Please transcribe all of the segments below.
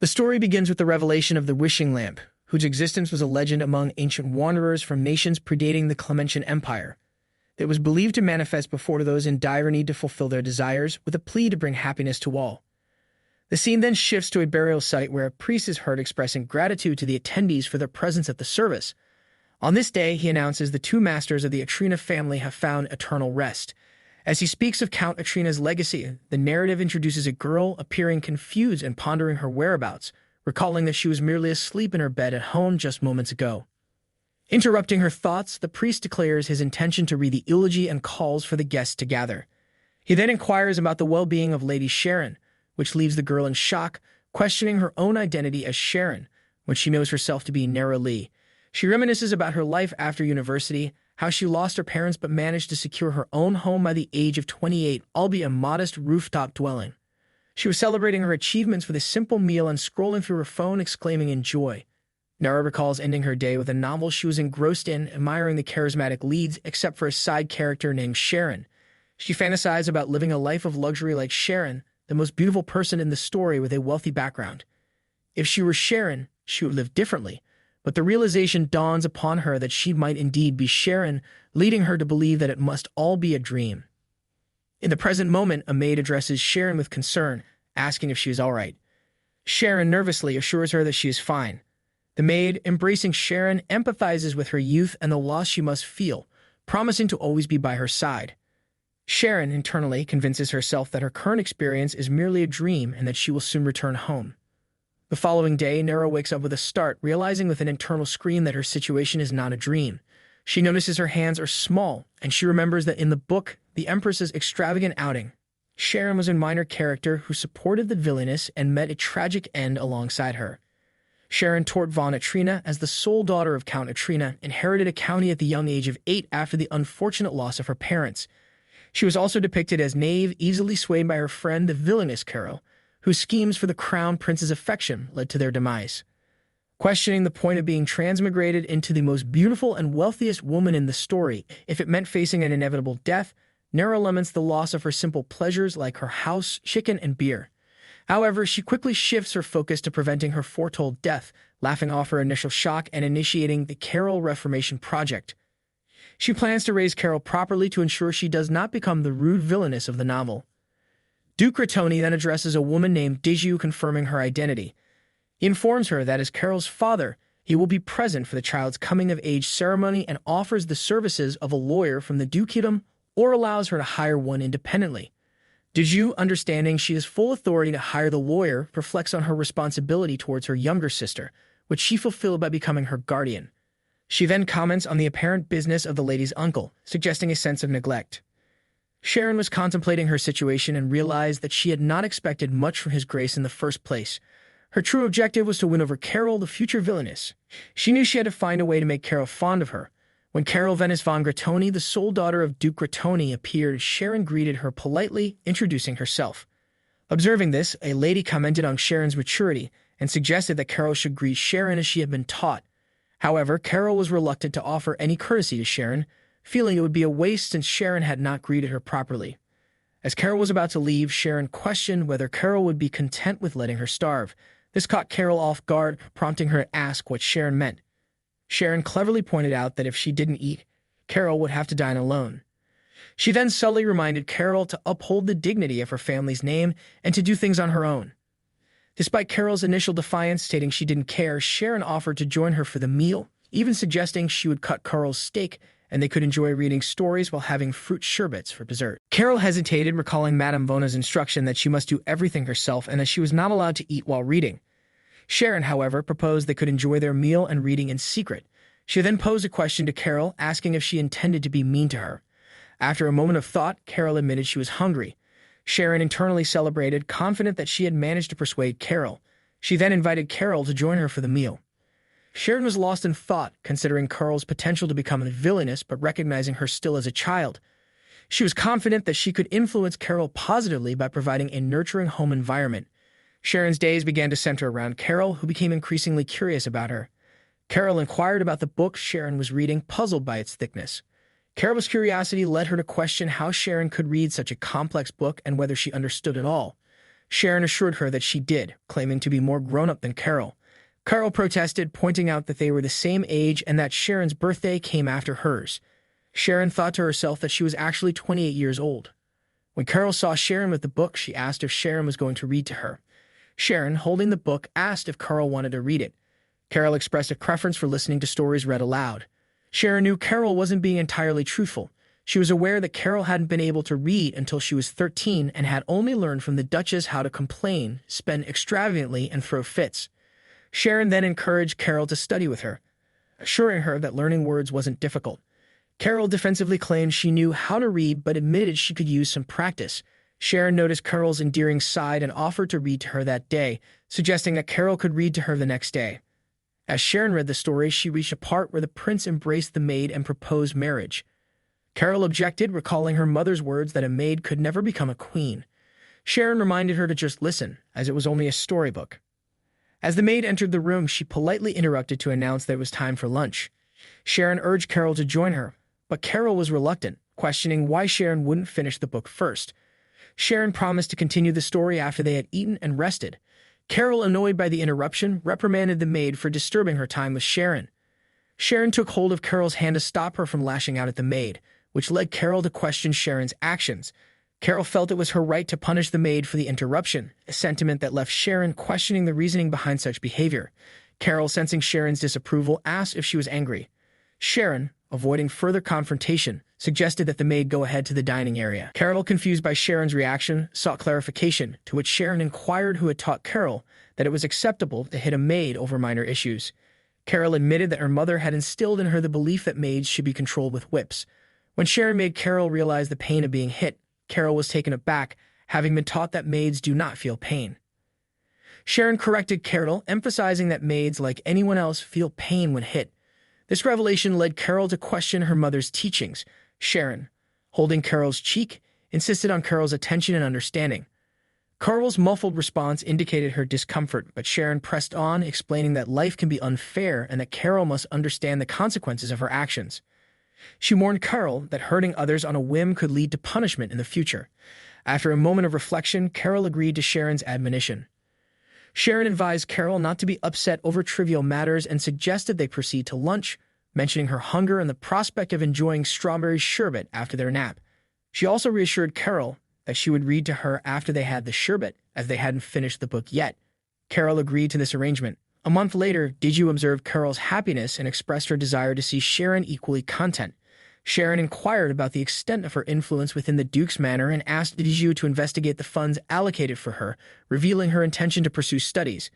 The story begins with the revelation of the wishing lamp, whose existence was a legend among ancient wanderers from nations predating the Clementian Empire. It was believed to manifest before those in dire need to fulfill their desires, with a plea to bring happiness to all. The scene then shifts to a burial site where a priest is heard expressing gratitude to the attendees for their presence at the service. On this day, he announces the two masters of the Atrina family have found eternal rest. As he speaks of Count Atrina's legacy, the narrative introduces a girl appearing confused and pondering her whereabouts, recalling that she was merely asleep in her bed at home just moments ago. Interrupting her thoughts, the priest declares his intention to read the eulogy and calls for the guests to gather. He then inquires about the well-being of Lady Sharen, which leaves the girl in shock, questioning her own identity as Sharen, when she knows herself to be Nara Lee. She reminisces about her life after university, how she lost her parents but managed to secure her own home by the age of 28, albeit a modest rooftop dwelling. She was celebrating her achievements with a simple meal and scrolling through her phone, exclaiming in joy. Nara recalls ending her day with a novel she was engrossed in, admiring the charismatic leads, except for a side character named Sharen. She fantasized about living a life of luxury like Sharen, the most beautiful person in the story with a wealthy background. If she were Sharen, she would live differently, but the realization dawns upon her that she might indeed be Sharen, leading her to believe that it must all be a dream. In the present moment, a maid addresses Sharen with concern, asking if she is all right. Sharen nervously assures her that she is fine. The maid, embracing Sharen, empathizes with her youth and the loss she must feel, promising to always be by her side. Sharen internally convinces herself that her current experience is merely a dream and that she will soon return home. The following day, Nara wakes up with a start, realizing with an internal scream that her situation is not a dream. She notices her hands are small, and she remembers that in the book, The Empress's Extravagant Outing, Sharen was a minor character who supported the Villainess and met a tragic end alongside her. Sharen Tort Von Atrina, as the sole daughter of Count Atrina, inherited a county at the young age of 8 after the unfortunate loss of her parents. She was also depicted as naive, easily swayed by her friend, the Villainess Carrel, whose schemes for the crown prince's affection led to their demise. Questioning the point of being transmigrated into the most beautiful and wealthiest woman in the story, if it meant facing an inevitable death, Nara laments the loss of her simple pleasures like her house, chicken, and beer. However, she quickly shifts her focus to preventing her foretold death, laughing off her initial shock and initiating the Carrel Reformation Project. She plans to raise Carrel properly to ensure she does not become the rude villainess of the novel. Duke Rattoni then addresses a woman named Diju, confirming her identity. He informs her that as Carrel's father, he will be present for the child's coming-of-age ceremony and offers the services of a lawyer from the dukedom or allows her to hire one independently. Diju, understanding she has full authority to hire the lawyer, reflects on her responsibility towards her younger sister, which she fulfilled by becoming her guardian. She then comments on the apparent business of the lady's uncle, suggesting a sense of neglect. Sharen was contemplating her situation and realized that she had not expected much from his grace in the first place. Her true objective was to win over Carrel, the future villainess. She knew she had to find a way to make Carrel fond of her. When Carrel Venice von Grattoni, the sole daughter of Duke Grattoni, appeared, Sharen greeted her politely, introducing herself. Observing this, a lady commented on Sharen's maturity and suggested that Carrel should greet Sharen as she had been taught. However, Carrel was reluctant to offer any courtesy to Sharen, feeling it would be a waste since Sharen had not greeted her properly. As Carrel was about to leave, Sharen questioned whether Carrel would be content with letting her starve. This caught Carrel off guard, prompting her to ask what Sharen meant. Sharen cleverly pointed out that if she didn't eat, Carrel would have to dine alone. She then subtly reminded Carrel to uphold the dignity of her family's name and to do things on her own. Despite Carrel's initial defiance, stating she didn't care, Sharen offered to join her for the meal, even suggesting she would cut Carrel's steak and they could enjoy reading stories while having fruit sherbets for dessert. Carrel hesitated, recalling Madame Vona's instruction that she must do everything herself and that she was not allowed to eat while reading. Sharen, however, proposed they could enjoy their meal and reading in secret. She then posed a question to Carrel, asking if she intended to be mean to her. After a moment of thought, Carrel admitted she was hungry. Sharen internally celebrated, confident that she had managed to persuade Carrel. She then invited Carrel to join her for the meal. Sharen was lost in thought, considering Carrel's potential to become a villainess but recognizing her still as a child. She was confident that she could influence Carrel positively by providing a nurturing home environment. Sharon's days began to center around Carrel, who became increasingly curious about her. Carrel inquired about the book Sharen was reading, puzzled by its thickness. Carrel's curiosity led her to question how Sharen could read such a complex book and whether she understood it all. Sharen assured her that she did, claiming to be more grown-up than Carrel. Carrel protested, pointing out that they were the same age and that Sharen's birthday came after hers. Sharen thought to herself that she was actually 28 years old. When Carrel saw Sharen with the book, she asked if Sharen was going to read to her. Sharen, holding the book, asked if Carrel wanted to read it. Carrel expressed a preference for listening to stories read aloud. Sharen knew Carrel wasn't being entirely truthful. She was aware that Carrel hadn't been able to read until she was 13 and had only learned from the Duchess how to complain, spend extravagantly, and throw fits. Sharen then encouraged Carrel to study with her, assuring her that learning words wasn't difficult. Carrel defensively claimed she knew how to read but admitted she could use some practice. Sharen noticed Carrel's endearing side and offered to read to her that day, suggesting that Carrel could read to her the next day. As Sharen read the story, she reached a part where the prince embraced the maid and proposed marriage. Carrel objected, recalling her mother's words that a maid could never become a queen. Sharen reminded her to just listen, as it was only a storybook. As the maid entered the room, she politely interrupted to announce that it was time for lunch. Sharen urged Carrel to join her, but Carrel was reluctant, questioning why Sharen wouldn't finish the book first. Sharen promised to continue the story after they had eaten and rested. Carrel, annoyed by the interruption, reprimanded the maid for disturbing her time with Sharen. Sharen took hold of Carrel's hand to stop her from lashing out at the maid, which led Carrel to question Sharen's actions. Carrel felt it was her right to punish the maid for the interruption, a sentiment that left Sharen questioning the reasoning behind such behavior. Carrel, sensing Sharen's disapproval, asked if she was angry. Sharen, avoiding further confrontation, suggested that the maid go ahead to the dining area. Carrel, confused by Sharen's reaction, sought clarification, to which Sharen inquired who had taught Carrel that it was acceptable to hit a maid over minor issues. Carrel admitted that her mother had instilled in her the belief that maids should be controlled with whips. When Sharen made Carrel realize the pain of being hit, Carrel was taken aback, having been taught that maids do not feel pain. Sharen corrected Carrel, emphasizing that maids, like anyone else, feel pain when hit. This revelation led Carrel to question her mother's teachings. Sharen, holding Carrel's cheek, insisted on Carrel's attention and understanding. Carrel's muffled response indicated her discomfort, but Sharen pressed on, explaining that life can be unfair and that Carrel must understand the consequences of her actions. She warned Carrel that hurting others on a whim could lead to punishment in the future. After a moment of reflection, Carrel agreed to Sharen's admonition. Sharen advised Carrel not to be upset over trivial matters and suggested they proceed to lunch, mentioning her hunger and the prospect of enjoying strawberry sherbet after their nap. She also reassured Carrel that she would read to her after they had the sherbet, as they hadn't finished the book yet. Carrel agreed to this arrangement. A month later, Diju observed Carrel's happiness and expressed her desire to see Sharen equally content. Sharen inquired about the extent of her influence within the Duke's manor and asked Diju to investigate the funds allocated for her, revealing her intention to pursue studies.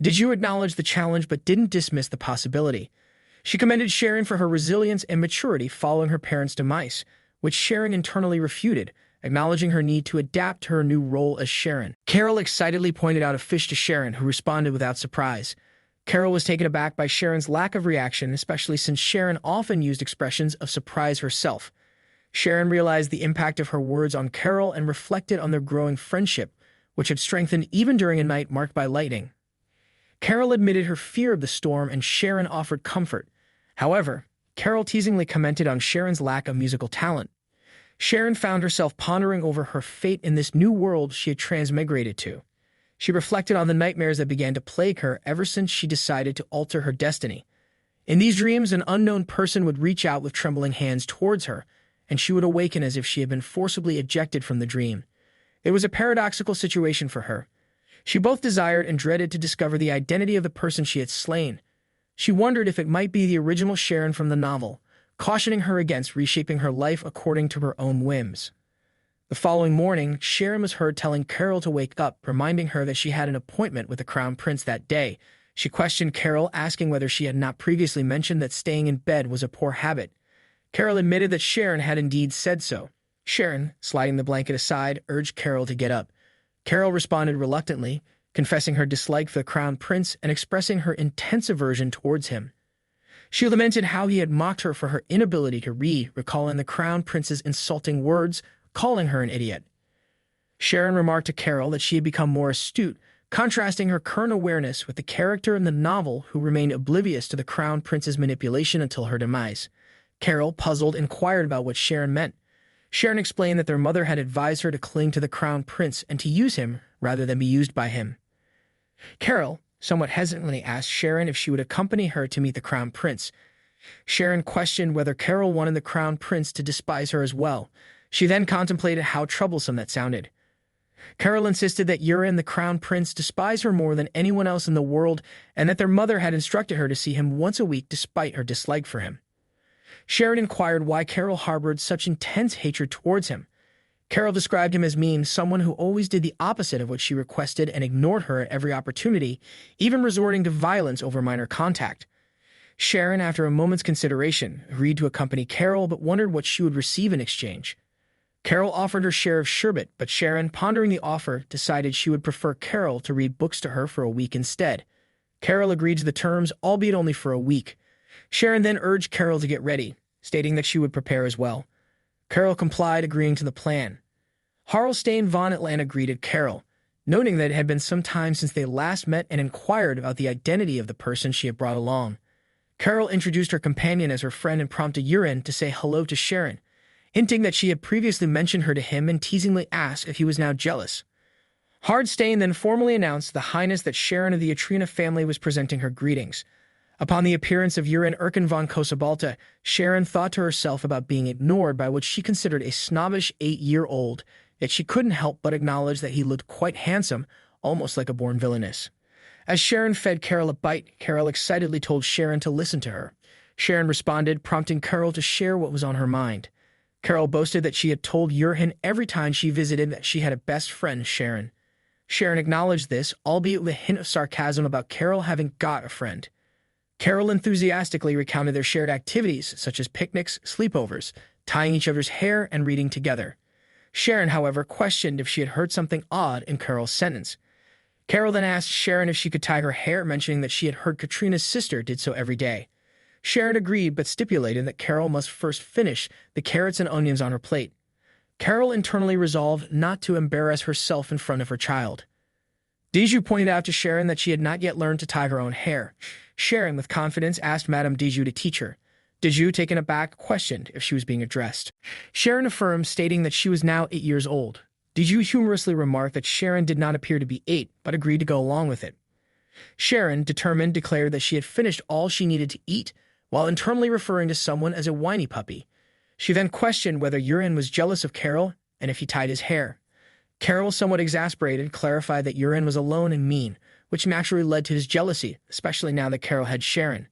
Diju acknowledged the challenge but didn't dismiss the possibility. She commended Sharen for her resilience and maturity following her parents' demise, which Sharen internally refuted, acknowledging her need to adapt to her new role as Sharen. Carrel excitedly pointed out a fish to Sharen, who responded without surprise. Carrel was taken aback by Sharen's lack of reaction, especially since Sharen often used expressions of surprise herself. Sharen realized the impact of her words on Carrel and reflected on their growing friendship, which had strengthened even during a night marked by lightning. Carrel admitted her fear of the storm and Sharen offered comfort. However, Carrel teasingly commented on Sharen's lack of musical talent. Sharen found herself pondering over her fate in this new world she had transmigrated to. She reflected on the nightmares that began to plague her ever since she decided to alter her destiny. In these dreams, an unknown person would reach out with trembling hands towards her, and she would awaken as if she had been forcibly ejected from the dream. It was a paradoxical situation for her. She both desired and dreaded to discover the identity of the person she had slain. She wondered if it might be the original Sharen from the novel, cautioning her against reshaping her life according to her own whims. The following morning, Sharen was heard telling Carrel to wake up, reminding her that she had an appointment with the Crown Prince that day. She questioned Carrel, asking whether she had not previously mentioned that staying in bed was a poor habit. Carrel admitted that Sharen had indeed said so. Sharen, sliding the blanket aside, urged Carrel to get up. Carrel responded reluctantly, confessing her dislike for the Crown Prince and expressing her intense aversion towards him. She lamented how he had mocked her for her inability to read, recalling the Crown Prince's insulting words, calling her an idiot. Sharen remarked to Carrel that she had become more astute, contrasting her current awareness with the character in the novel who remained oblivious to the Crown Prince's manipulation until her demise. Carrel, puzzled, inquired about what Sharen meant. Sharen explained that their mother had advised her to cling to the crown prince and to use him rather than be used by him. Carrel somewhat hesitantly asked Sharen if she would accompany her to meet the crown prince. Sharen questioned whether Carrel wanted the crown prince to despise her as well. She then contemplated how troublesome that sounded. Carrel insisted that Yurin, the crown prince, despised her more than anyone else in the world, and that their mother had instructed her to see him once a week despite her dislike for him. Sharen inquired why Carrel harbored such intense hatred towards him. Carrel described him as mean, someone who always did the opposite of what she requested and ignored her at every opportunity, even resorting to violence over minor contact. Sharen, after a moment's consideration, agreed to accompany Carrel but wondered what she would receive in exchange. Carrel offered her share of sherbet, but Sharen, pondering the offer, decided she would prefer Carrel to read books to her for a week instead. Carrel agreed to the terms, albeit only for a week. Sharen then urged Carrel to get ready, stating that she would prepare as well. Carrel complied, agreeing to the plan. Tort Von Atrina greeted Carrel, noting that it had been some time since they last met and inquired about the identity of the person she had brought along. Carrel introduced her companion as her friend and prompted Yurin to say hello to Sharen, hinting that she had previously mentioned her to him and teasingly asked if he was now jealous. Hardstein then formally announced to the Highness that Sharen of the Atrina family was presenting her greetings. Upon the appearance of Yurin Erkin von Kosabalta, Sharen thought to herself about being ignored by what she considered a snobbish 8-year-old, yet she couldn't help but acknowledge that he looked quite handsome, almost like a born villainess. As Sharen fed Carrel a bite, Carrel excitedly told Sharen to listen to her. Sharen responded, prompting Carrel to share what was on her mind. Carrel boasted that she had told Yurin every time she visited that she had a best friend, Sharen. Sharen acknowledged this, albeit with a hint of sarcasm about Carrel having got a friend. Carrel enthusiastically recounted their shared activities, such as picnics, sleepovers, tying each other's hair, and reading together. Sharen, however, questioned if she had heard something odd in Carrel's sentence. Carrel then asked Sharen if she could tie her hair, mentioning that she had heard Katrina's sister did so every day. Sharen agreed, but stipulated that Carrel must first finish the carrots and onions on her plate. Carrel internally resolved not to embarrass herself in front of her child. Diju pointed out to Sharen that she had not yet learned to tie her own hair. Sharen, with confidence, asked Madame Diju to teach her. Diju, taken aback, questioned if she was being addressed. Sharen affirmed, stating that she was now 8 years old. Diju humorously remarked that Sharen did not appear to be 8, but agreed to go along with it. Sharen, determined, declared that she had finished all she needed to eat, while internally referring to someone as a whiny puppy. She then questioned whether Yurin was jealous of Carrel and if he tied his hair. Carrel, somewhat exasperated, clarified that Yurin was alone and mean, which naturally led to his jealousy, especially now that Carrel had Sharen.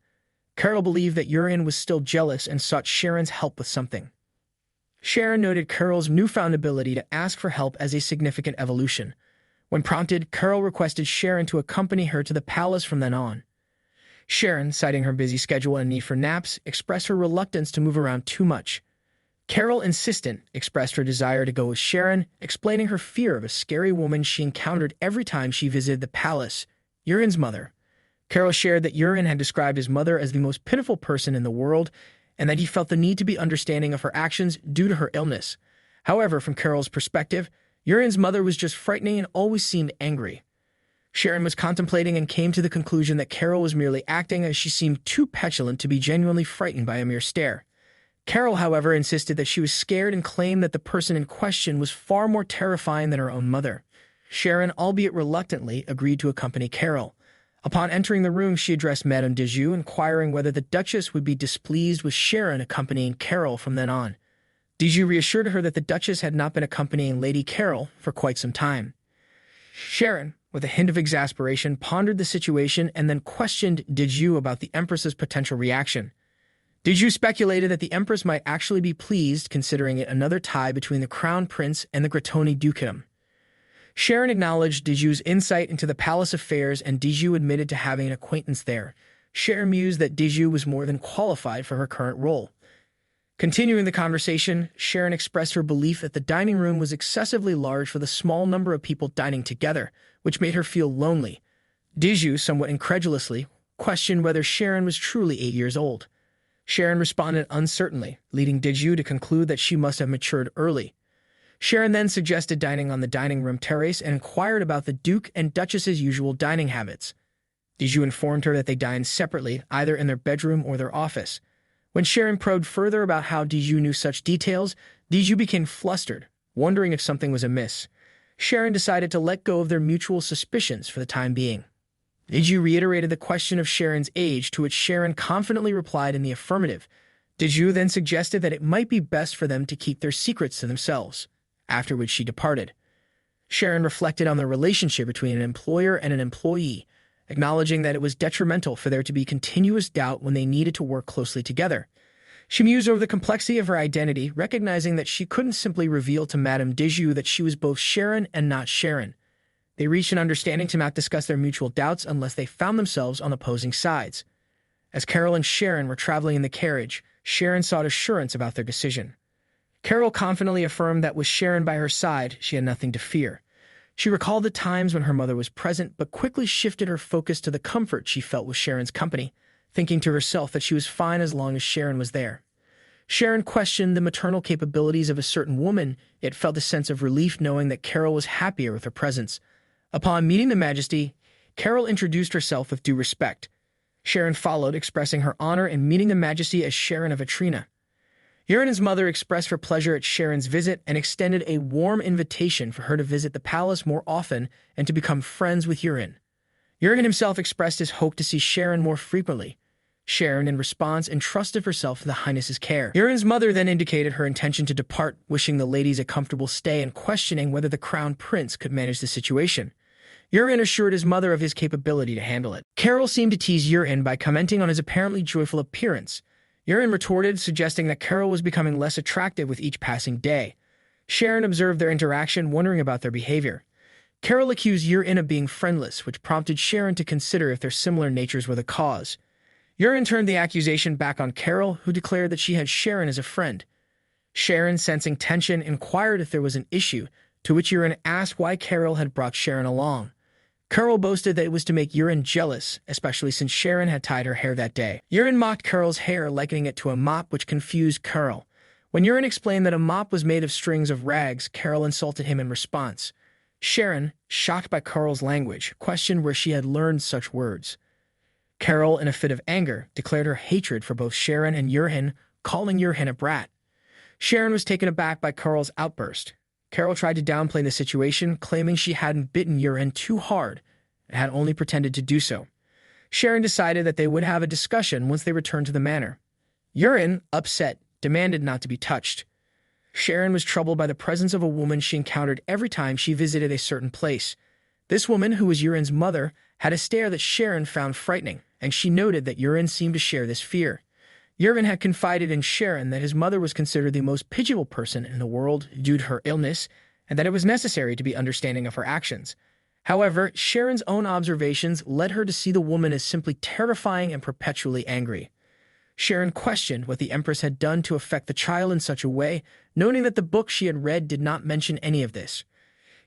Carrel believed that Yurin was still jealous and sought Sharen's help with something. Sharen noted Carrel's newfound ability to ask for help as a significant evolution. When prompted, Carrel requested Sharen to accompany her to the palace from then on. Sharen, citing her busy schedule and need for naps, expressed her reluctance to move around too much. Carrel, insistent, expressed her desire to go with Sharen, explaining her fear of a scary woman she encountered every time she visited the palace, Yurin's mother. Carrel shared that Yurin had described his mother as the most pitiful person in the world, and that he felt the need to be understanding of her actions due to her illness. However, from Carrel's perspective, Yurin's mother was just frightening and always seemed angry. Sharen was contemplating and came to the conclusion that Carrel was merely acting, as she seemed too petulant to be genuinely frightened by a mere stare. Carrel, however, insisted that she was scared and claimed that the person in question was far more terrifying than her own mother. Sharen, albeit reluctantly, agreed to accompany Carrel. Upon entering the room, she addressed Madame Diju, inquiring whether the Duchess would be displeased with Sharen accompanying Carrel from then on. Diju reassured her that the Duchess had not been accompanying Lady Carrel for quite some time. Sharen, with a hint of exasperation, pondered the situation and then questioned Diju about the Empress's potential reaction. Diju speculated that the Empress might actually be pleased, considering it another tie between the Crown Prince and the Gratoni Dukedom. Sharen acknowledged Diju's insight into the palace affairs, and Diju admitted to having an acquaintance there. Sharen mused that Diju was more than qualified for her current role. Continuing the conversation, Sharen expressed her belief that the dining room was excessively large for the small number of people dining together, which made her feel lonely. Diju, somewhat incredulously, questioned whether Sharen was truly 8 years old. Sharen responded uncertainly, leading Diju to conclude that she must have matured early. Sharen then suggested dining on the dining room terrace and inquired about the Duke and Duchess's usual dining habits. Diju informed her that they dined separately, either in their bedroom or their office. When Sharen probed further about how Diju knew such details, Diju became flustered, wondering if something was amiss. Sharen decided to let go of their mutual suspicions for the time being. Diju reiterated the question of Sharen's age, to which Sharen confidently replied in the affirmative. Diju then suggested that it might be best for them to keep their secrets to themselves, after which she departed. Sharen reflected on the relationship between an employer and an employee, acknowledging that it was detrimental for there to be continuous doubt when they needed to work closely together. She mused over the complexity of her identity, recognizing that she couldn't simply reveal to Madame Diju that she was both Sharen and not Sharen. They reached an understanding to not discuss their mutual doubts unless they found themselves on opposing sides. As Carrel and Sharen were traveling in the carriage, Sharen sought assurance about their decision. Carrel confidently affirmed that with Sharen by her side, she had nothing to fear. She recalled the times when her mother was present, but quickly shifted her focus to the comfort she felt with Sharen's company, thinking to herself that she was fine as long as Sharen was there. Sharen questioned the maternal capabilities of a certain woman, yet felt a sense of relief knowing that Carrel was happier with her presence. Upon meeting the Majesty, Carrel introduced herself with due respect. Sharen followed, expressing her honor in meeting the Majesty as Sharen of Atrina. Yurin's mother expressed her pleasure at Sharen's visit and extended a warm invitation for her to visit the palace more often and to become friends with Yurin. Yurin himself expressed his hope to see Sharen more frequently. Sharen, in response, entrusted herself to the Highness's care. Yurin's mother then indicated her intention to depart, wishing the ladies a comfortable stay and questioning whether the Crown Prince could manage the situation. Yurin assured his mother of his capability to handle it. Carrel seemed to tease Yurin by commenting on his apparently joyful appearance. Yurin retorted, suggesting that Carrel was becoming less attractive with each passing day. Sharen observed their interaction, wondering about their behavior. Carrel accused Yurin of being friendless, which prompted Sharen to consider if their similar natures were the cause. Yurin turned the accusation back on Carrel, who declared that she had Sharen as a friend. Sharen, sensing tension, inquired if there was an issue, to which Yurin asked why Carrel had brought Sharen along. Carrel boasted that it was to make Yurin jealous, especially since Sharen had tied her hair that day. Yurin mocked Carrel's hair, likening it to a mop, which confused Carrel. When Yurin explained that a mop was made of strings of rags, Carrel insulted him in response. Sharen, shocked by Carrel's language, questioned where she had learned such words. Carrel, in a fit of anger, declared her hatred for both Sharen and Yurin, calling Yurin a brat. Sharen was taken aback by Carrel's outburst. Carrel tried to downplay the situation, claiming she hadn't bitten Yurin too hard and had only pretended to do so. Sharen decided that they would have a discussion once they returned to the manor. Yurin, upset, demanded not to be touched. Sharen was troubled by the presence of a woman she encountered every time she visited a certain place. This woman, who was Yurin's mother, had a stare that Sharen found frightening, and she noted that Yurin seemed to share this fear. Yurin had confided in Sharen that his mother was considered the most pitiable person in the world due to her illness, and that it was necessary to be understanding of her actions. However, Sharon's own observations led her to see the woman as simply terrifying and perpetually angry. Sharen questioned what the Empress had done to affect the child in such a way, noting that the book she had read did not mention any of this.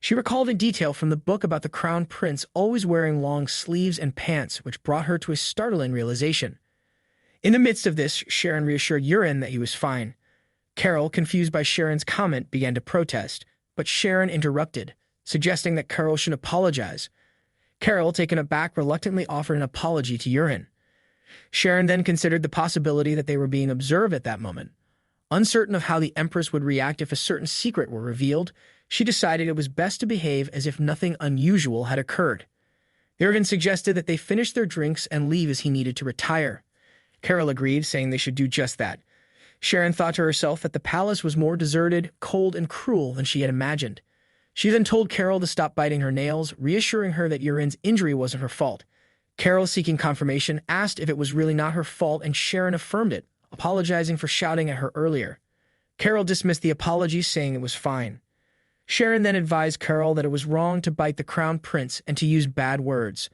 She recalled in detail from the book about the Crown Prince always wearing long sleeves and pants, which brought her to a startling realization. In the midst of this, Sharen reassured Yurin that he was fine. Carrel, confused by Sharen's comment, began to protest, but Sharen interrupted, suggesting that Carrel should apologize. Carrel, taken aback, reluctantly offered an apology to Yurin. Sharen then considered the possibility that they were being observed at that moment. Uncertain of how the Empress would react if a certain secret were revealed, she decided it was best to behave as if nothing unusual had occurred. Yurin suggested that they finish their drinks and leave as he needed to retire. Carrel agreed, saying they should do just that. Sharen thought to herself that the palace was more deserted, cold, and cruel than she had imagined. She then told Carrel to stop biting her nails, reassuring her that Yurin's injury wasn't her fault. Carrel, seeking confirmation, asked if it was really not her fault, and Sharen affirmed it, apologizing for shouting at her earlier. Carrel dismissed the apology, saying it was fine. Sharen then advised Carrel that it was wrong to bite the Crown Prince and to use bad words.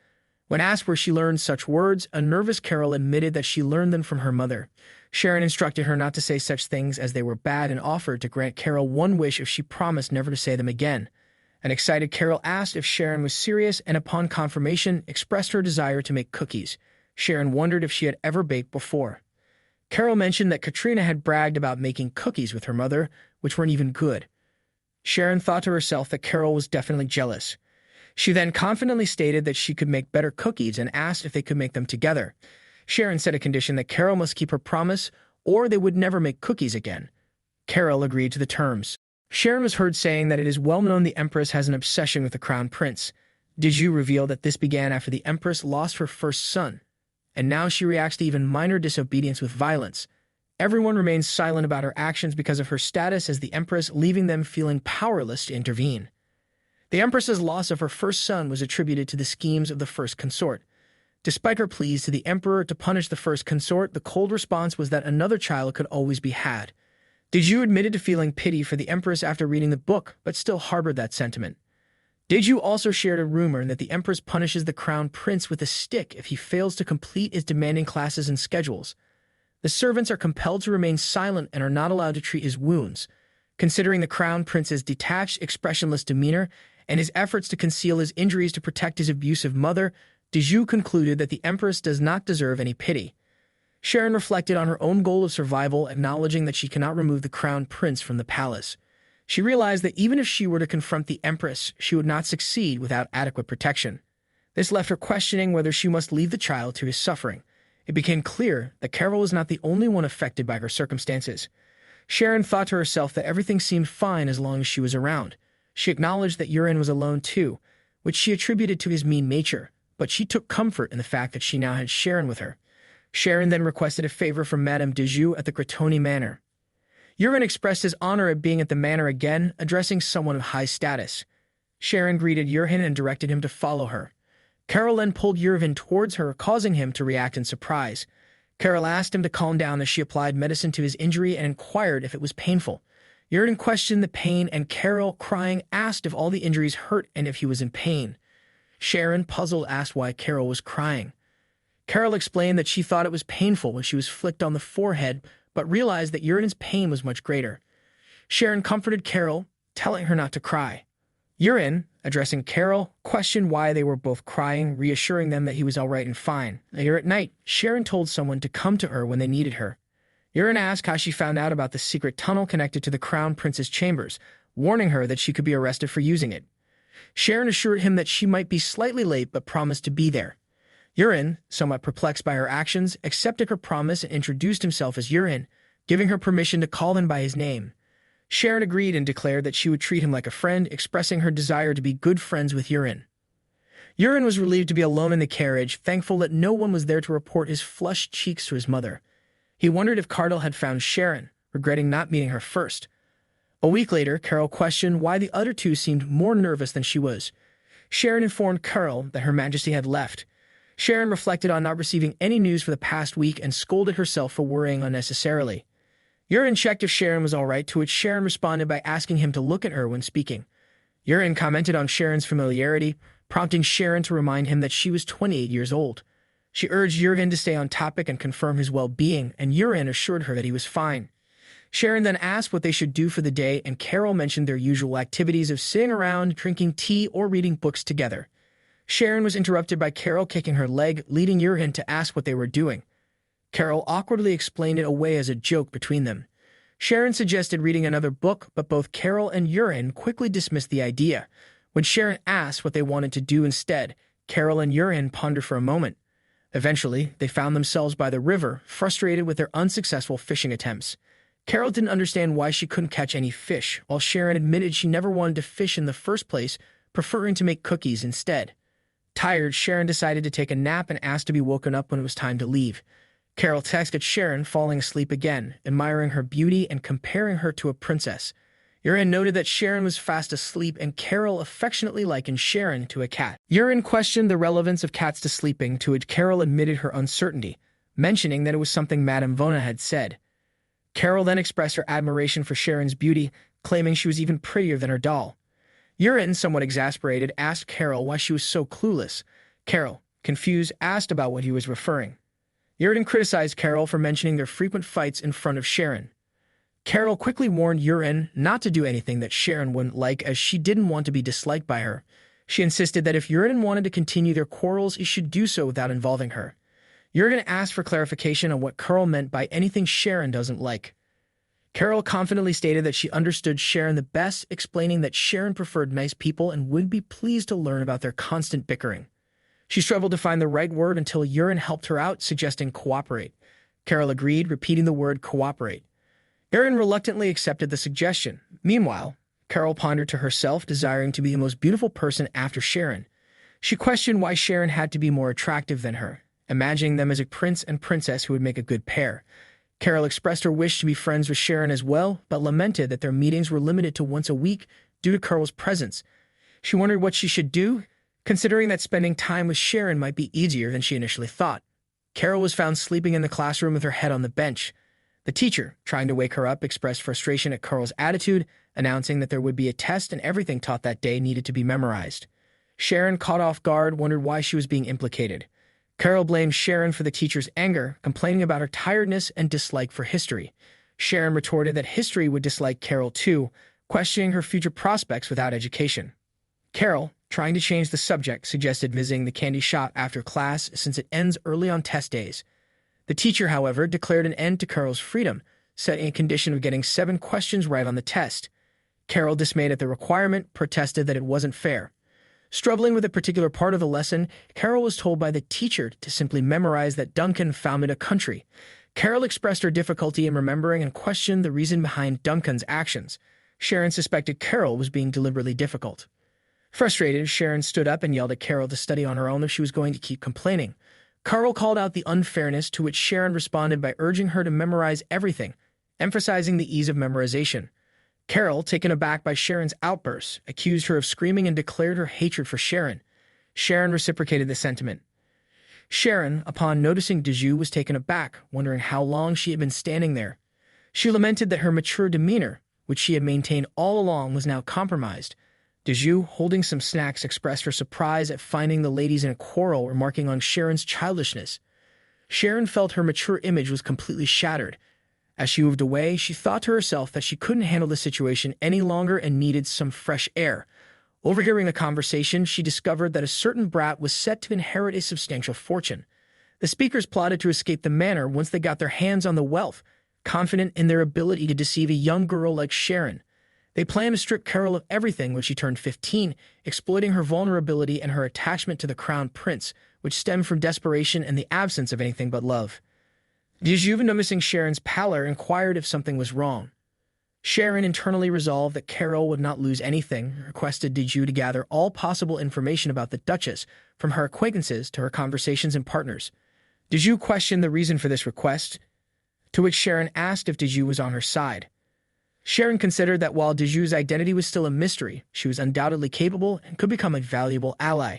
When asked where she learned such words, a nervous Carrel admitted that she learned them from her mother. Sharen instructed her not to say such things as they were bad and offered to grant Carrel one wish if she promised never to say them again. An excited Carrel asked if Sharen was serious and, upon confirmation, expressed her desire to make cookies. Sharen wondered if she had ever baked before. Carrel mentioned that Katrina had bragged about making cookies with her mother, which weren't even good. Sharen thought to herself that Carrel was definitely jealous. She then confidently stated that she could make better cookies and asked if they could make them together. Sharen set a condition that Carrel must keep her promise or they would never make cookies again. Carrel agreed to the terms. Sharen was heard saying that it is well known the Empress has an obsession with the Crown Prince. Diju revealed that this began after the Empress lost her first son, and now she reacts to even minor disobedience with violence. Everyone remains silent about her actions because of her status as the Empress, leaving them feeling powerless to intervene. The Empress's loss of her first son was attributed to the schemes of the first consort. Despite her pleas to the Emperor to punish the first consort, the cold response was that another child could always be had. Diju admitted to feeling pity for the Empress after reading the book, but still harbored that sentiment. Diju also shared a rumor that the Empress punishes the Crown Prince with a stick if he fails to complete his demanding classes and schedules. The servants are compelled to remain silent and are not allowed to treat his wounds. Considering the Crown Prince's detached, expressionless demeanor and his efforts to conceal his injuries to protect his abusive mother, Diju concluded that the Empress does not deserve any pity. Sharen reflected on her own goal of survival, acknowledging that she cannot remove the Crown Prince from the palace. She realized that even if she were to confront the Empress, she would not succeed without adequate protection. This left her questioning whether she must leave the child to his suffering. It became clear that Carrel was not the only one affected by her circumstances. Sharen thought to herself that everything seemed fine as long as she was around. She acknowledged that Yurin was alone too, which she attributed to his mean nature, but she took comfort in the fact that she now had Sharen with her. Sharen then requested a favor from Madame Diju at the Gratoni Manor. Yurin expressed his honor at being at the manor again, addressing someone of high status. Sharen greeted Yurin and directed him to follow her. Carrel then pulled Yurin towards her, causing him to react in surprise. Carrel asked him to calm down as she applied medicine to his injury and inquired if it was painful. Yurin questioned the pain, and Carrel, crying, asked if all the injuries hurt and if he was in pain. Sharen, puzzled, asked why Carrel was crying. Carrel explained that she thought it was painful when she was flicked on the forehead, but realized that Yurin's pain was much greater. Sharen comforted Carrel, telling her not to cry. Yurin, addressing Carrel, questioned why they were both crying, reassuring them that he was all right and fine. Later at night, Sharen told someone to come to her when they needed her. Yurin asked how she found out about the secret tunnel connected to the Crown Prince's chambers, warning her that she could be arrested for using it. Sharen assured him that she might be slightly late but promised to be there. Yurin, somewhat perplexed by her actions, accepted her promise and introduced himself as Yurin, giving her permission to call him by his name. Sharen agreed and declared that she would treat him like a friend, expressing her desire to be good friends with Yurin. Yurin was relieved to be alone in the carriage, thankful that no one was there to report his flushed cheeks to his mother. He wondered if Carrel had found Sharen, regretting not meeting her first. A week later, Carrel questioned why the other two seemed more nervous than she was. Sharen informed Carrel that Her Majesty had left. Sharen reflected on not receiving any news for the past week and scolded herself for worrying unnecessarily. Yurin checked if Sharen was all right, to which Sharen responded by asking him to look at her when speaking. Yurin commented on Sharen's familiarity, prompting Sharen to remind him that she was 28 years old. She urged Yurin to stay on topic and confirm his well-being, and Yurin assured her that he was fine. Sharen then asked what they should do for the day, and Carrel mentioned their usual activities of sitting around, drinking tea, or reading books together. Sharen was interrupted by Carrel kicking her leg, leading Yurin to ask what they were doing. Carrel awkwardly explained it away as a joke between them. Sharen suggested reading another book, but both Carrel and Yurin quickly dismissed the idea. When Sharen asked what they wanted to do instead, Carrel and Yurin pondered for a moment. Eventually, they found themselves by the river, frustrated with their unsuccessful fishing attempts. Carrel didn't understand why she couldn't catch any fish, while Sharen admitted she never wanted to fish in the first place, preferring to make cookies instead. Tired, Sharen decided to take a nap and asked to be woken up when it was time to leave. Carrel texted Sharen, falling asleep again, admiring her beauty and comparing her to a princess. Yurin noted that Sharen was fast asleep, and Carrel affectionately likened Sharen to a cat. Yurin questioned the relevance of cats to sleeping, to which Carrel admitted her uncertainty, mentioning that it was something Madame Vona had said. Carrel then expressed her admiration for Sharen's beauty, claiming she was even prettier than her doll. Yurin, somewhat exasperated, asked Carrel why she was so clueless. Carrel, confused, asked about what he was referring. Yurin criticized Carrel for mentioning their frequent fights in front of Sharen. Carrel quickly warned Yurin not to do anything that Sharen wouldn't like, as she didn't want to be disliked by her. She insisted that if Yurin wanted to continue their quarrels, he should do so without involving her. Yurin asked for clarification on what Carrel meant by anything Sharen doesn't like. Carrel confidently stated that she understood Sharen the best, explaining that Sharen preferred nice people and would be pleased to learn about their constant bickering. She struggled to find the right word until Yurin helped her out, suggesting cooperate. Carrel agreed, repeating the word cooperate. Erin reluctantly accepted the suggestion. Meanwhile, Carrel pondered to herself, desiring to be the most beautiful person after Sharen. She questioned why Sharen had to be more attractive than her, imagining them as a prince and princess who would make a good pair. Carrel expressed her wish to be friends with Sharen as well, but lamented that their meetings were limited to once a week due to Carrel's presence. She wondered what she should do, considering that spending time with Sharen might be easier than she initially thought. Carrel was found sleeping in the classroom with her head on the bench. The teacher, trying to wake her up, expressed frustration at Carrel's attitude, announcing that there would be a test and everything taught that day needed to be memorized. Sharen, caught off guard, wondered why she was being implicated. Carrel blamed Sharen for the teacher's anger, complaining about her tiredness and dislike for history. Sharen retorted that history would dislike Carrel too, questioning her future prospects without education. Carrel, trying to change the subject, suggested visiting the candy shop after class since it ends early on test days. The teacher, however, declared an end to Carrel's freedom, setting a condition of getting 7 questions right on the test. Carrel, dismayed at the requirement, protested that it wasn't fair. Struggling with a particular part of the lesson, Carrel was told by the teacher to simply memorize that Duncan founded a country. Carrel expressed her difficulty in remembering and questioned the reason behind Duncan's actions. Sharen suspected Carrel was being deliberately difficult. Frustrated, Sharen stood up and yelled at Carrel to study on her own if she was going to keep complaining. Carrel called out the unfairness, to which Sharen responded by urging her to memorize everything, emphasizing the ease of memorization. Carrel, taken aback by Sharon's outbursts, accused her of screaming and declared her hatred for Sharen. Sharen reciprocated the sentiment. Sharen, upon noticing Dejeu, was taken aback, wondering how long she had been standing there. She lamented that her mature demeanor, which she had maintained all along, was now compromised. Dejeu, holding some snacks, expressed her surprise at finding the ladies in a quarrel, remarking on Sharon's childishness. Sharen felt her mature image was completely shattered. As she moved away, she thought to herself that she couldn't handle the situation any longer and needed some fresh air. Overhearing the conversation, she discovered that a certain brat was set to inherit a substantial fortune. The speakers plotted to escape the manor once they got their hands on the wealth, confident in their ability to deceive a young girl like Sharen. They planned to strip Carrel of everything when she turned 15, exploiting her vulnerability and her attachment to the crown prince, which stemmed from desperation and the absence of anything but love. Dejeu, noticing Sharon's pallor, inquired if something was wrong. Sharen internally resolved that Carrel would not lose anything, requested Dejeu to gather all possible information about the Duchess, from her acquaintances to her conversations and partners. Dejeu questioned the reason for this request, to which Sharen asked if Dejeu was on her side. Sharen considered that while Dejeu's identity was still a mystery, she was undoubtedly capable and could become a valuable ally.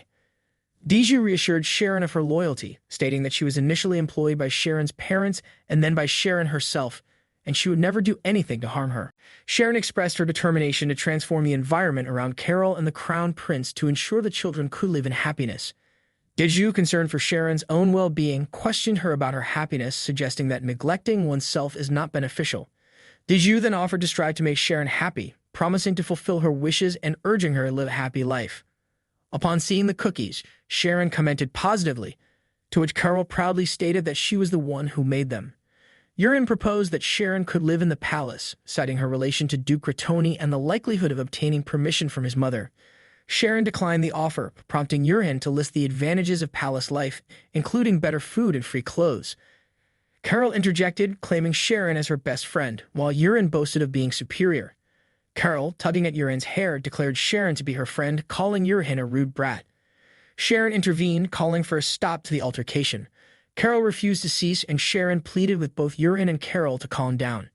Dejeu reassured Sharen of her loyalty, stating that she was initially employed by Sharen's parents and then by Sharen herself, and she would never do anything to harm her. Sharen expressed her determination to transform the environment around Carrel and the crown prince to ensure the children could live in happiness. Dejeu, concerned for Sharen's own well-being, questioned her about her happiness, suggesting that neglecting oneself is not beneficial. Dejeu then offered to strive to make Sharen happy, promising to fulfill her wishes and urging her to live a happy life. Upon seeing the cookies, Sharen commented positively, to which Carrel proudly stated that she was the one who made them. Urin proposed that Sharen could live in the palace, citing her relation to Duke Gratoni and the likelihood of obtaining permission from his mother. Sharen declined the offer, prompting Urin to list the advantages of palace life, including better food and free clothes. Carrel interjected, claiming Sharen as her best friend, while Urin boasted of being superior. Carrel, tugging at Urin's hair, declared Sharen to be her friend, calling Urin a rude brat. Sharen intervened, calling for a stop to the altercation. Carrel refused to cease, and Sharen pleaded with both Urin and Carrel to calm down.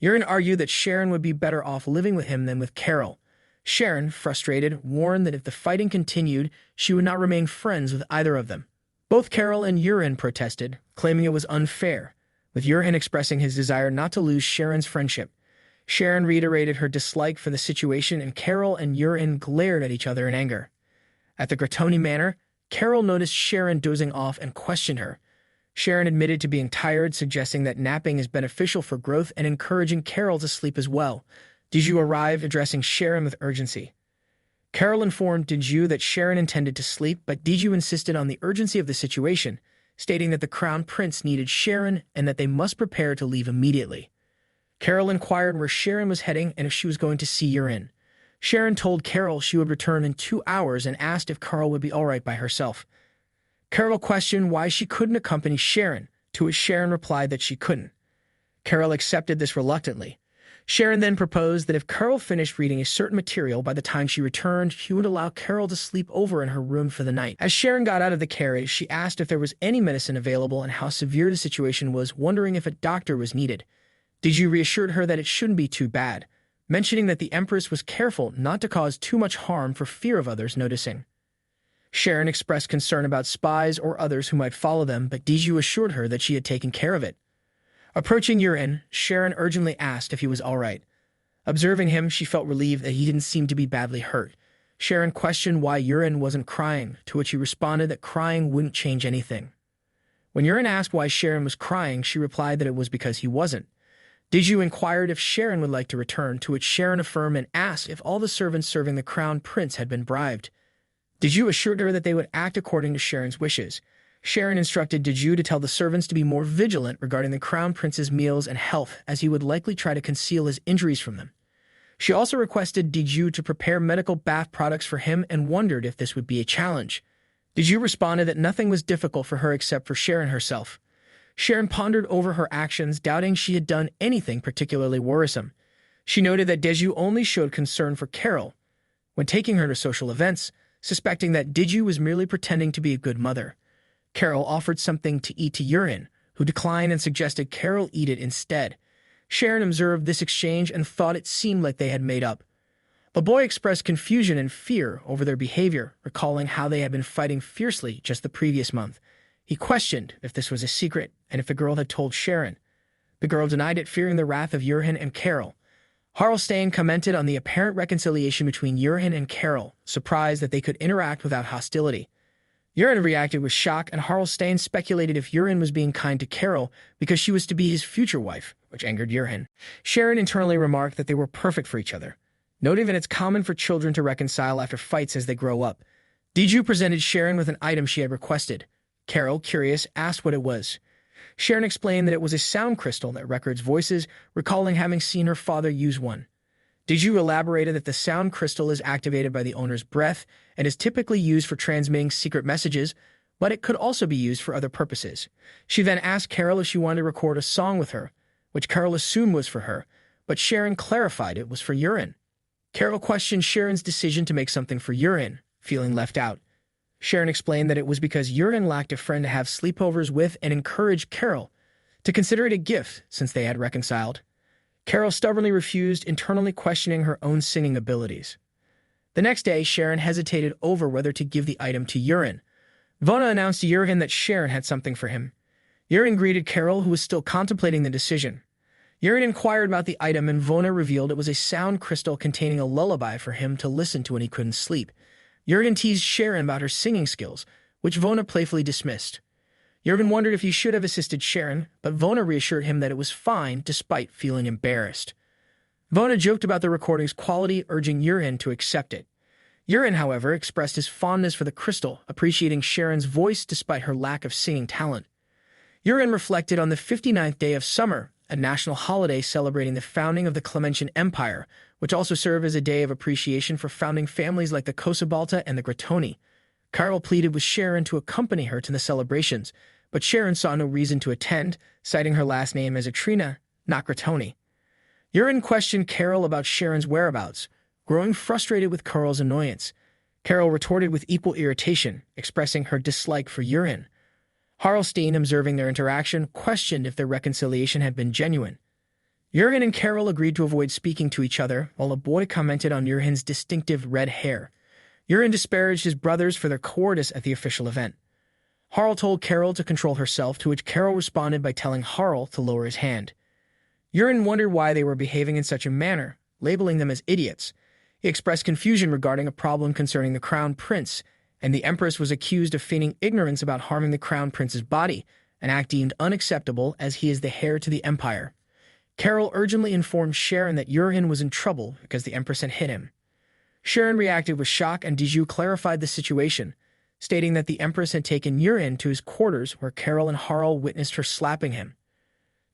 Urin argued that Sharen would be better off living with him than with Carrel. Sharen, frustrated, warned that if the fighting continued, she would not remain friends with either of them. Both Carrel and Urin protested, claiming it was unfair, with Urin expressing his desire not to lose Sharen's friendship. Sharen reiterated her dislike for the situation, and Carrel and Urin glared at each other in anger. At the Gratoni Manor, Carrel noticed Sharen dozing off and questioned her. Sharen admitted to being tired, suggesting that napping is beneficial for growth and encouraging Carrel to sleep as well. Dejeu arrived, addressing Sharen with urgency. Carrel informed Dejeu that Sharen intended to sleep, but Dejeu insisted on the urgency of the situation, stating that the crown prince needed Sharen and that they must prepare to leave immediately. Carrel inquired where Sharen was heading and if she was going to see Urin. Sharen told Carrel she would return in 2 hours and asked if Carrel would be all right by herself. Carrel questioned why she couldn't accompany Sharen, to which Sharen replied that she couldn't. Carrel accepted this reluctantly. Sharen then proposed that if Carrel finished reading a certain material by the time she returned, he would allow Carrel to sleep over in her room for the night. As Sharen got out of the carriage, she asked if there was any medicine available and how severe the situation was, wondering if a doctor was needed. Diju reassured her that it shouldn't be too bad, mentioning that the Empress was careful not to cause too much harm for fear of others noticing. Sharen expressed concern about spies or others who might follow them, but Diju assured her that she had taken care of it. Approaching Yurin, Sharen urgently asked if he was all right. Observing him, she felt relieved that he didn't seem to be badly hurt. Sharen questioned why Yurin wasn't crying, to which he responded that crying wouldn't change anything. When Yurin asked why Sharen was crying, she replied that it was because he wasn't. Diju inquired if Sharen would like to return, to which Sharen affirmed and asked if all the servants serving the crown prince had been bribed. Diju assured her that they would act according to Sharen's wishes. Sharen instructed Diju to tell the servants to be more vigilant regarding the crown prince's meals and health, as he would likely try to conceal his injuries from them. She also requested Diju to prepare medical bath products for him and wondered if this would be a challenge. Diju responded that nothing was difficult for her except for Sharen herself. Sharen pondered over her actions, doubting she had done anything particularly worrisome. She noted that Diju only showed concern for Carrel when taking her to social events, suspecting that Diju was merely pretending to be a good mother. Carrel offered something to eat to Yurin, who declined and suggested Carrel eat it instead. Sharen observed this exchange and thought it seemed like they had made up. The boy expressed confusion and fear over their behavior, recalling how they had been fighting fiercely just the previous month. He questioned if this was a secret and if the girl had told Sharen. The girl denied it, fearing the wrath of Yurin and Carrel. Harlstein commented on the apparent reconciliation between Yurin and Carrel, surprised that they could interact without hostility. Yurin reacted with shock, and Harlstein speculated if Yurin was being kind to Carrel because she was to be his future wife, which angered Yurin. Sharen internally remarked that they were perfect for each other, noting that it's common for children to reconcile after fights as they grow up. Diju presented Sharen with an item she had requested. Carrel, curious, asked what it was. Sharen explained that it was a sound crystal that records voices, recalling having seen her father use one. Diju elaborated that the sound crystal is activated by the owner's breath and is typically used for transmitting secret messages, but it could also be used for other purposes. She then asked Carrel if she wanted to record a song with her, which Carrel assumed was for her, but Sharen clarified it was for Yurin. Carrel questioned Sharen's decision to make something for Yurin, feeling left out. Sharen explained that it was because Yurin lacked a friend to have sleepovers with and encouraged Carrel to consider it a gift since they had reconciled. Carrel stubbornly refused, internally questioning her own singing abilities. The next day, Sharen hesitated over whether to give the item to Yurin. Vona announced to Yurin that Sharen had something for him. Yurin greeted Carrel, who was still contemplating the decision. Yurin inquired about the item, and Vona revealed it was a sound crystal containing a lullaby for him to listen to when he couldn't sleep. Yurin teased Sharen about her singing skills, which Vona playfully dismissed. Yurin wondered if he should have assisted Sharen, but Vona reassured him that it was fine despite feeling embarrassed. Vona joked about the recording's quality, urging Yurin to accept it. Yurin, however, expressed his fondness for the crystal, appreciating Sharen's voice despite her lack of singing talent. Yurin reflected on the 59th day of summer, a national holiday celebrating the founding of the Clementian Empire, which also served as a day of appreciation for founding families like the Cosabalta and the Gratoni. Carrel pleaded with Sharen to accompany her to the celebrations, but Sharen saw no reason to attend, citing her last name as Atrina, not Gratoni. Yurin questioned Carrel about Sharen's whereabouts, growing frustrated with Carrel's annoyance. Carrel retorted with equal irritation, expressing her dislike for Yurin. Harlstein, observing their interaction, questioned if their reconciliation had been genuine. Yurin and Carrel agreed to avoid speaking to each other, while a boy commented on Yurin's distinctive red hair. Yurin disparaged his brothers for their cowardice at the official event. Harl told Carrel to control herself, to which Carrel responded by telling Harl to lower his hand. Yurin wondered why they were behaving in such a manner, labeling them as idiots. He expressed confusion regarding a problem concerning the crown prince, and the Empress was accused of feigning ignorance about harming the crown prince's body, an act deemed unacceptable as he is the heir to the empire. Carrel urgently informed Sharen that Yurin was in trouble because the Empress had hit him. Sharen reacted with shock, and Diju clarified the situation, stating that the Empress had taken Yurin to his quarters where Carrel and Harl witnessed her slapping him.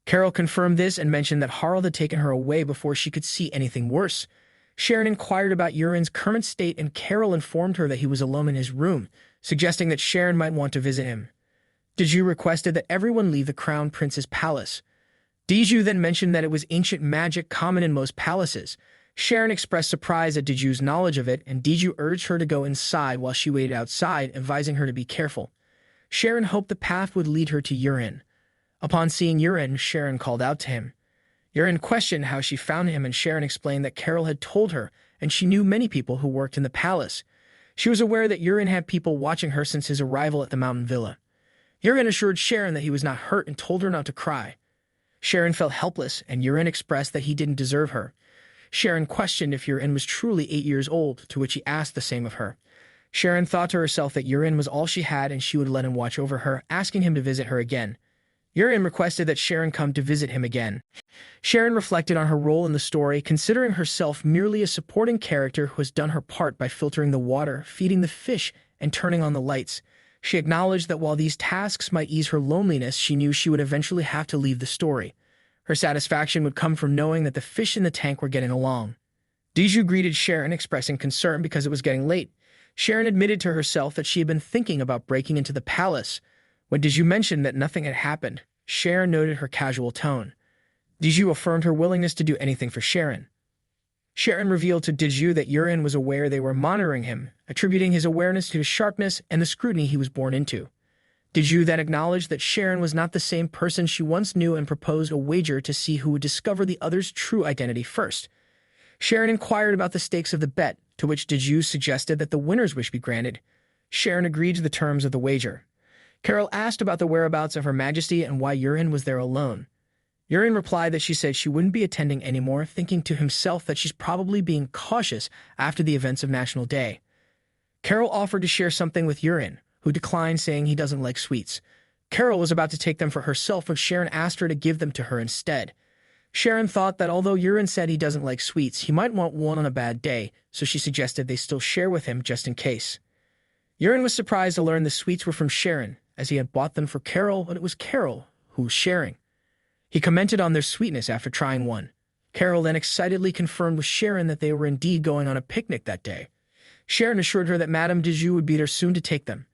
Carrel confirmed this and mentioned that Harl had taken her away before she could see anything worse. Sharen inquired about Yurin's current state, and Carrel informed her that he was alone in his room, suggesting that Sharen might want to visit him. Diju requested that everyone leave the crown prince's palace. Diju then mentioned that it was ancient magic common in most palaces. Sharen expressed surprise at Diju's knowledge of it, and Diju urged her to go inside while she waited outside, advising her to be careful. Sharen hoped the path would lead her to Yurin. Upon seeing Yurin, Sharen called out to him. Yurin questioned how she found him, and Sharen explained that Carrel had told her, and she knew many people who worked in the palace. She was aware that Yurin had people watching her since his arrival at the mountain villa. Yurin assured Sharen that he was not hurt and told her not to cry. Sharen felt helpless, and Yurin expressed that he didn't deserve her. Sharen questioned if Yurin was truly 8 years old, to which he asked the same of her. Sharen thought to herself that Yurin was all she had and she would let him watch over her, asking him to visit her again. Yurin requested that Sharen come to visit him again. Sharen reflected on her role in the story, considering herself merely a supporting character who has done her part by filtering the water, feeding the fish, and turning on the lights. She acknowledged that while these tasks might ease her loneliness, she knew she would eventually have to leave the story. Her satisfaction would come from knowing that the fish in the tank were getting along. Diju greeted Sharen, expressing concern because it was getting late. Sharen admitted to herself that she had been thinking about breaking into the palace. When Diju mentioned that nothing had happened, Sharen noted her casual tone. Diju affirmed her willingness to do anything for Sharen. Sharen revealed to Diju that Yurin was aware they were monitoring him, attributing his awareness to his sharpness and the scrutiny he was born into. Diju then acknowledged that Sharen was not the same person she once knew and proposed a wager to see who would discover the other's true identity first. Sharen inquired about the stakes of the bet, to which Diju suggested that the winner's wish be granted. Sharen agreed to the terms of the wager. Carrel asked about the whereabouts of Her Majesty and why Yurin was there alone. Yurin replied that she said she wouldn't be attending anymore, thinking to himself that she's probably being cautious after the events of National Day. Carrel offered to share something with Yurin, who declined, saying he doesn't like sweets. Carrel was about to take them for herself, but Sharen asked her to give them to her instead. Sharen thought that although Yurin said he doesn't like sweets, he might want one on a bad day, so she suggested they still share with him just in case. Yurin was surprised to learn the sweets were from Sharen, as he had bought them for Carrel, but it was Carrel who was sharing. He commented on their sweetness after trying one. Carrel then excitedly confirmed with Sharen that they were indeed going on a picnic that day. Sharen assured her that Madame Diju would be there soon to take them.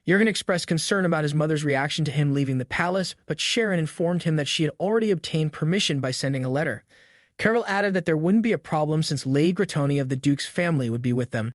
Yurin expressed concern about his mother's reaction to him leaving the palace, but Sharen informed him that she had already obtained permission by sending a letter. Carrel added that there wouldn't be a problem since Lady Gratoni of the Duke's family would be with them.